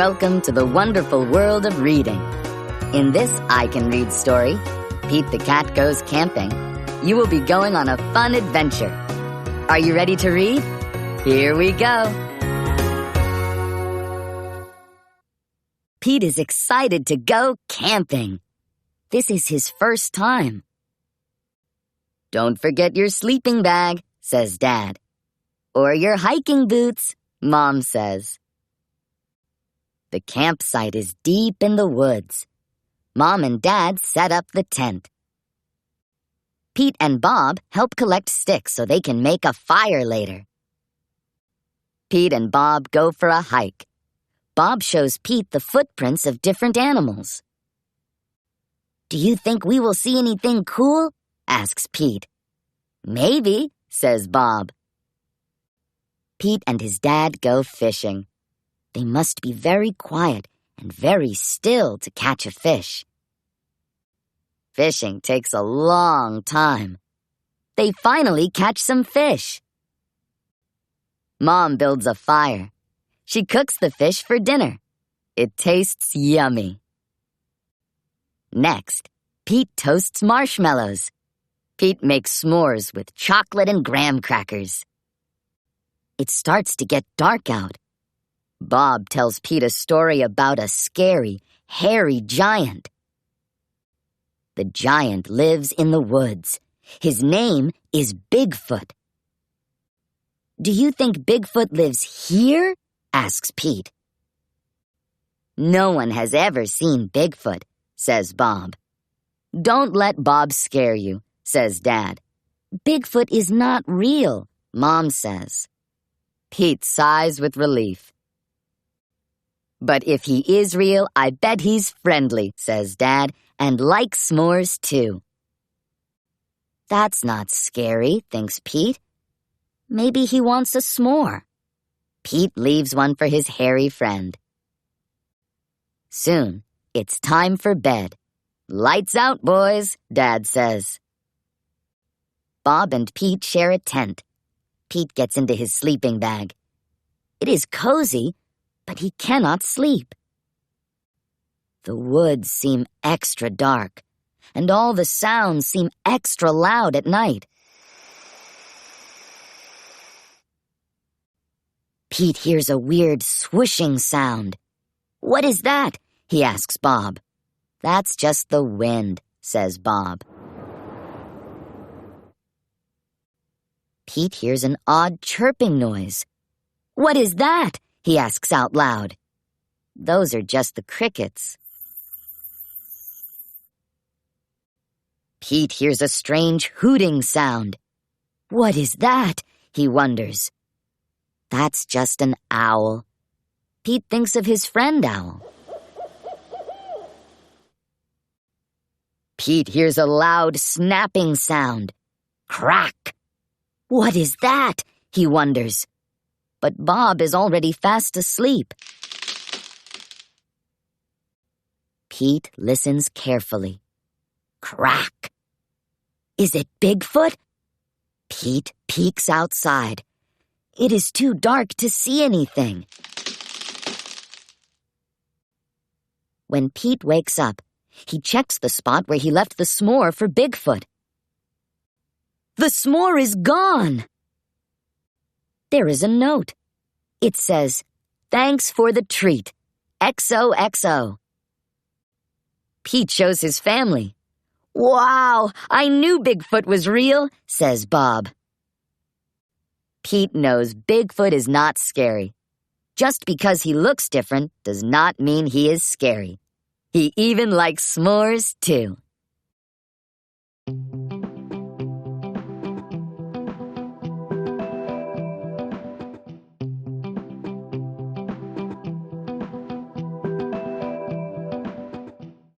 Welcome to the wonderful world of reading. In this I Can Read story, Pete the Cat Goes Camping, you will be going on a fun adventure. Are you ready to read? Here we go. Pete is excited to go camping. This is his first time. Don't forget your sleeping bag, says Dad. Or your hiking boots, Mom says. The campsite is deep in the woods. Mom and Dad set up the tent. Pete and Bob help collect sticks so they can make a fire later. Pete and Bob go for a hike. Bob shows Pete the footprints of different animals. Do you think we will see anything cool? Asks Pete. Maybe, says Bob. Pete and his dad go fishing. They must be very quiet and very still to catch a fish. Fishing takes a long time. They finally catch some fish. Mom builds a fire. She cooks the fish for dinner. It tastes yummy. Next, Pete toasts marshmallows. Pete makes s'mores with chocolate and graham crackers. It starts to get dark out. Bob tells Pete a story about a scary, hairy giant. The giant lives in the woods. His name is Bigfoot. Do you think Bigfoot lives here? Asks Pete. No one has ever seen Bigfoot, says Bob. Don't let Bob scare you, says Dad. Bigfoot is not real, Mom says. Pete sighs with relief. But if he is real, I bet he's friendly, says Dad, and likes s'mores too. That's not scary, thinks Pete. Maybe he wants a s'more. Pete leaves one for his hairy friend. Soon, it's time for bed. Lights out, boys, Dad says. Bob and Pete share a tent. Pete gets into his sleeping bag. It is cozy, but he cannot sleep. The woods seem extra dark, and all the sounds seem extra loud at night. Pete hears a weird swooshing sound. What is that? He asks Bob. That's just the wind, says Bob. Pete hears an odd chirping noise. What is that? He asks out loud. Those are just the crickets. Pete hears a strange hooting sound. What is that? He wonders. That's just an owl. Pete thinks of his friend Owl. Pete hears a loud snapping sound. Crack! What is that? He wonders. But Bob is already fast asleep. Pete listens carefully. Crack! Is it Bigfoot? Pete peeks outside. It is too dark to see anything. When Pete wakes up, he checks the spot where he left the s'more for Bigfoot. The s'more is gone! There is a note. It says, "Thanks for the treat. XOXO." Pete shows his family. Wow, I knew Bigfoot was real, says Bob. Pete knows Bigfoot is not scary. Just because he looks different does not mean he is scary. He even likes s'mores, too.